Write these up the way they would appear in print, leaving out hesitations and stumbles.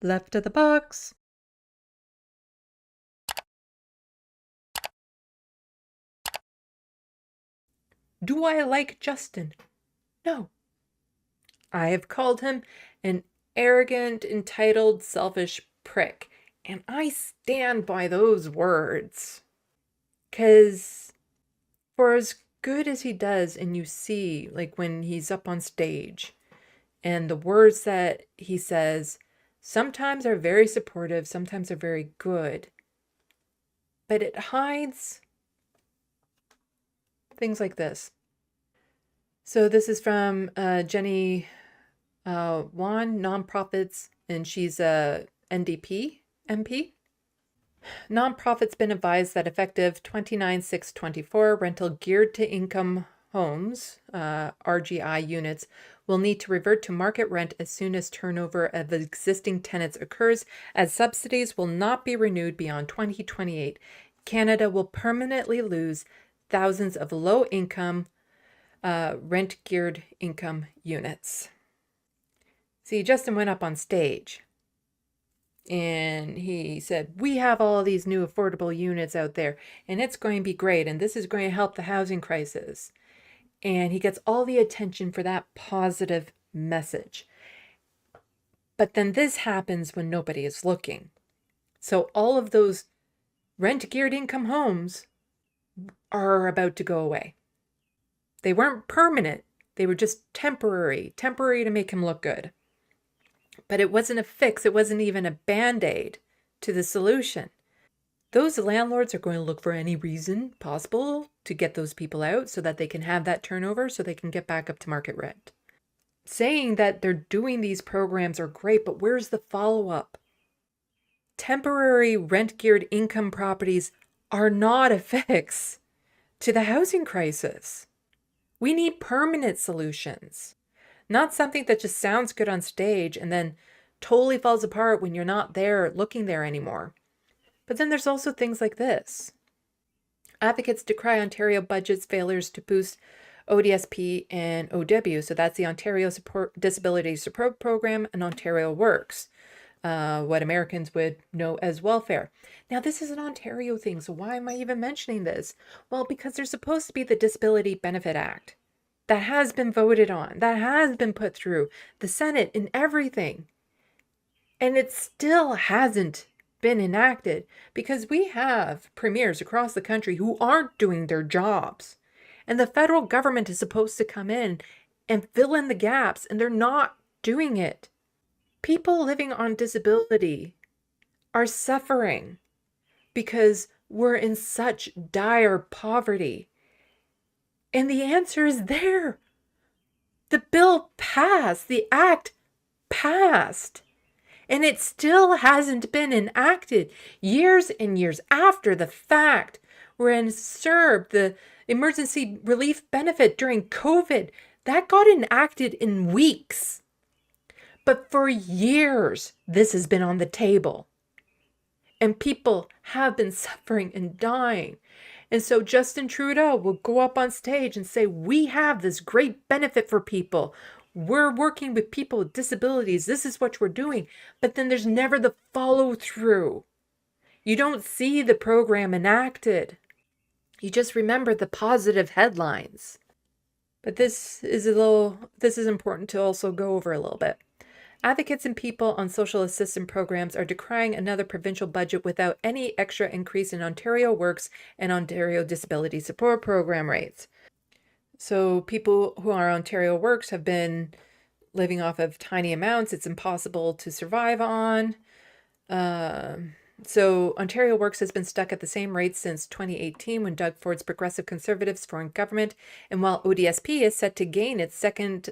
Left of the box. Do I like Justin? No. I have called him an arrogant, entitled, selfish prick, and I stand by those words. 'Cause for as good as he does, and you see, like when he's up on stage, and the words that he says sometimes are very supportive, sometimes are very good, but it hides things like this. So this is from Jenny Wan, Nonprofits, and she's a NDP MP. Nonprofits been advised that effective 29/6/24, rental geared to income homes, RGI units, will need to revert to market rent as soon as turnover of existing tenants occurs, as subsidies will not be renewed beyond 2028. Canada will permanently lose thousands of low-income, rent-geared income units. See, Justin went up on stage and he said, we have all these new affordable units out there and it's going to be great. And this is going to help the housing crisis. And he gets all the attention for that positive message. But then this happens when nobody is looking. So all of those rent-geared income homes are about to go away. They weren't permanent. They were just temporary to make him look good. But it wasn't a fix. It wasn't even a Band-Aid to the solution. Those landlords are going to look for any reason possible to get those people out so that they can have that turnover so they can get back up to market rent. Saying that they're doing these programs are great, but where's the follow-up? Temporary rent-geared income properties are not a fix to the housing crisis. We need permanent solutions. Not something that just sounds good on stage and then totally falls apart when you're not there looking there anymore. But then there's also things like this. Advocates decry Ontario budget's failures to boost ODSP and OW. So that's the Ontario Disability Support Program and Ontario Works, what Americans would know as welfare. Now, this is an Ontario thing, so why am I even mentioning this? Well, because there's supposed to be the Disability Benefit Act. That has been voted on, that has been put through the Senate and everything. And it still hasn't been enacted because we have premiers across the country who aren't doing their jobs. And the federal government is supposed to come in and fill in the gaps, and they're not doing it. People living on disability are suffering because we're in such dire poverty. And the answer is there. The bill passed, the act passed, and it still hasn't been enacted. Years and years after the fact, when served the emergency relief benefit during COVID, that got enacted in weeks. But for years, this has been on the table. And people have been suffering and dying. And so Justin Trudeau will go up on stage and say, we have this great benefit for people. We're working with people with disabilities. This is what we're doing. But then there's never the follow through. You don't see the program enacted. You just remember the positive headlines. But this is important to also go over a little bit. Advocates and people on social assistance programs are decrying another provincial budget without any extra increase in Ontario Works and Ontario Disability Support Program rates. So people who are Ontario Works have been living off of tiny amounts. It's impossible to survive on. So Ontario Works has been stuck at the same rate since 2018 when Doug Ford's Progressive Conservatives formed government. And while ODSP is set to gain its second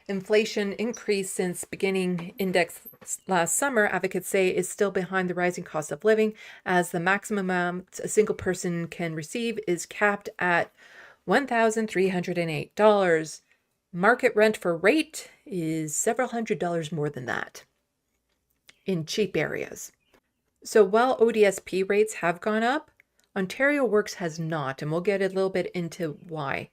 inflation increase since beginning index last summer, advocates say is still behind the rising cost of living, as the maximum amount a single person can receive is capped at $1,308. Market rent for rate is several $100s more than that in cheap areas. So while ODSP rates have gone up, Ontario Works has not, and we'll get a little bit into why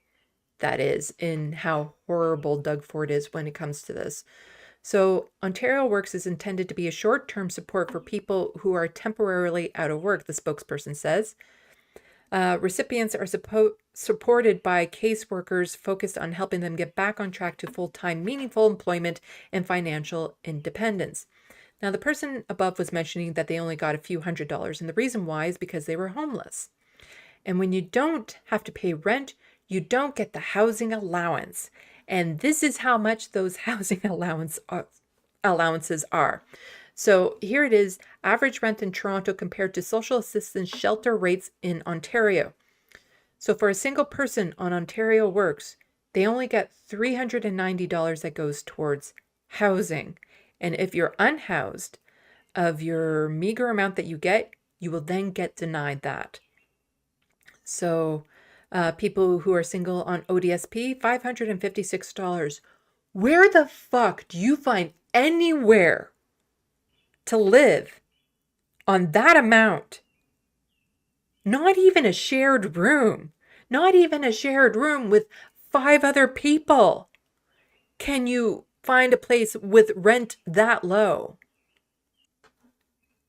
that is and how horrible Doug Ford is when it comes to this. So Ontario Works is intended to be a short-term support for people who are temporarily out of work, the spokesperson says. Recipients are supported by caseworkers focused on helping them get back on track to full-time, meaningful employment and financial independence. Now, the person above was mentioning that they only got a few $100s, and the reason why is because they were homeless. And when you don't have to pay rent, you don't get the housing allowance. And this is how much those housing allowances are. So here it is, average rent in Toronto compared to social assistance shelter rates in Ontario. So for a single person on Ontario Works, they only get $390 that goes towards housing. And if you're unhoused, of your meager amount that you get, you will then get denied that. So people who are single on ODSP, $556. Where the fuck do you find anywhere to live on that amount? Not even a shared room. Not even a shared room with 5 other people. Can you find a place with rent that low?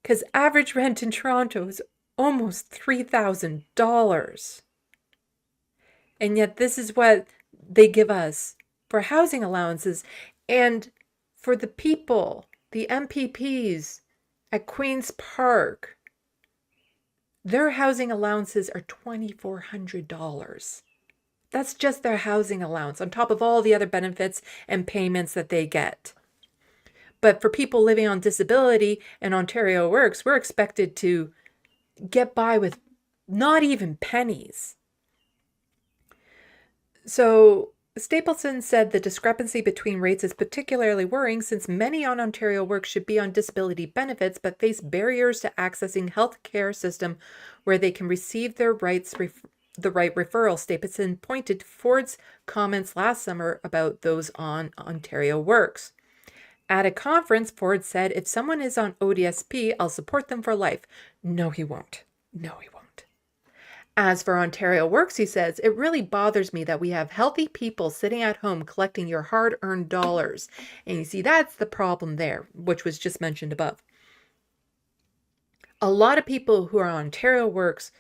Because average rent in Toronto is almost $3,000. And yet this is what they give us for housing allowances. And for the people, the MPPs at Queen's Park, their housing allowances are $2,400. That's just their housing allowance on top of all the other benefits and payments that they get. But for people living on disability and Ontario Works, we're expected to get by with not even pennies. So Stapleton said the discrepancy between rates is particularly worrying since many on Ontario Works should be on disability benefits but face barriers to accessing health care system where they can receive their rights the right referral. Stapleton pointed to Ford's comments last summer about those on Ontario Works. At a conference, Ford said, if someone is on ODSP, I'll support them for life. No, he won't. No, he won't. As for Ontario Works, he says, it really bothers me that we have healthy people sitting at home collecting your hard-earned dollars. And you see, that's the problem there, which was just mentioned above. A lot of people who are on Ontario Works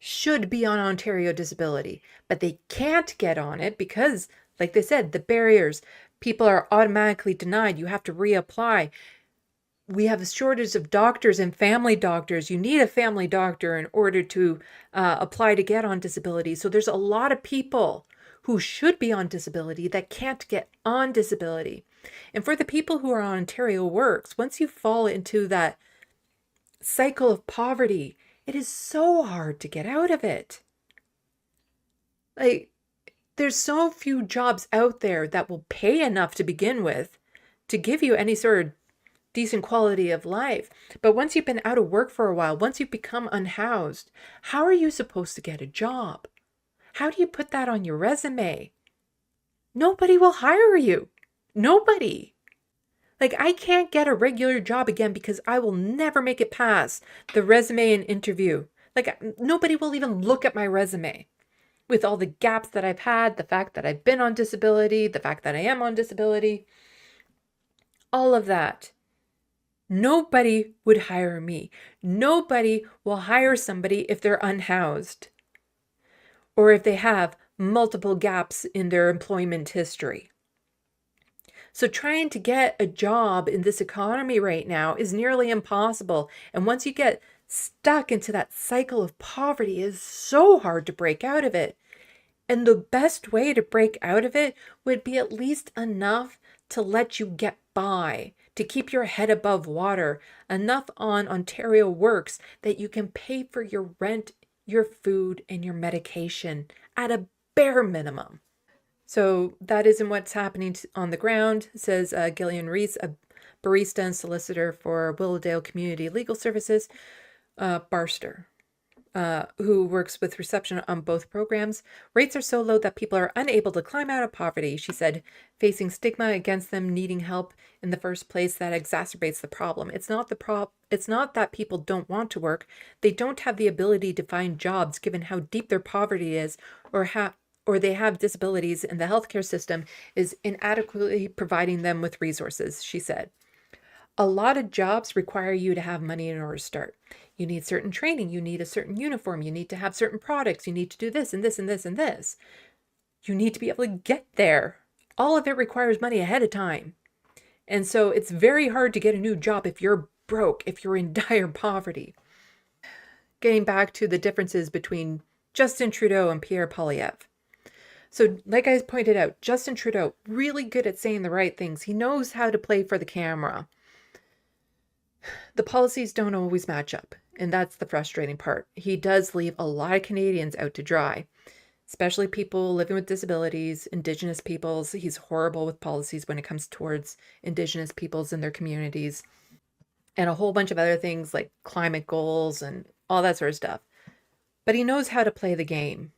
should be on Ontario Disability, but they can't get on it because, like they said, the barriers, people are automatically denied. You have to reapply. We have a shortage of doctors and family doctors. You need a family doctor in order to apply to get on disability. So there's a lot of people who should be on disability that can't get on disability. And for the people who are on Ontario Works, once you fall into that cycle of poverty, it is so hard to get out of it. Like, there's so few jobs out there that will pay enough to begin with to give you any sort of decent quality of life. But once you've been out of work for a while, once you've become unhoused, how are you supposed to get a job? How do you put that on your resume? Nobody will hire you. Nobody. Like, I can't get a regular job again because I will never make it past the resume and interview. Like, nobody will even look at my resume. With all the gaps that I've had, the fact that I've been on disability, the fact that I am on disability, all of that. Nobody would hire me. Nobody will hire somebody if they're unhoused or if they have multiple gaps in their employment history. So trying to get a job in this economy right now is nearly impossible. And once you get stuck into that cycle of poverty, it is so hard to break out of it. And the best way to break out of it would be at least enough to let you get by, to keep your head above water, enough on Ontario Works that you can pay for your rent, your food, and your medication at a bare minimum. So that isn't what's happening on the ground, says Gillian Reese, a barista and solicitor for Willowdale Community Legal Services, Barster, who works with reception on both programs. Rates are so low that people are unable to climb out of poverty, she said, facing stigma against them needing help in the first place that exacerbates the problem. It's not that people don't want to work. They don't have the ability to find jobs given how deep their poverty is or they have disabilities and the healthcare system is inadequately providing them with resources, she said. A lot of jobs require you to have money in order to start. You need certain training, you need a certain uniform, you need to have certain products, you need to do this and this and this and this. You need to be able to get there. All of it requires money ahead of time. And so it's very hard to get a new job if you're broke, if you're in dire poverty. Getting back to the differences between Justin Trudeau and Pierre Poilievre. So, like I pointed out, Justin Trudeau, really good at saying the right things. He knows how to play for the camera. The policies don't always match up, and that's the frustrating part. He does leave a lot of Canadians out to dry, especially people living with disabilities, Indigenous peoples. He's horrible with policies when it comes towards Indigenous peoples and their communities, and a whole bunch of other things like climate goals and all that sort of stuff. But he knows how to play the game.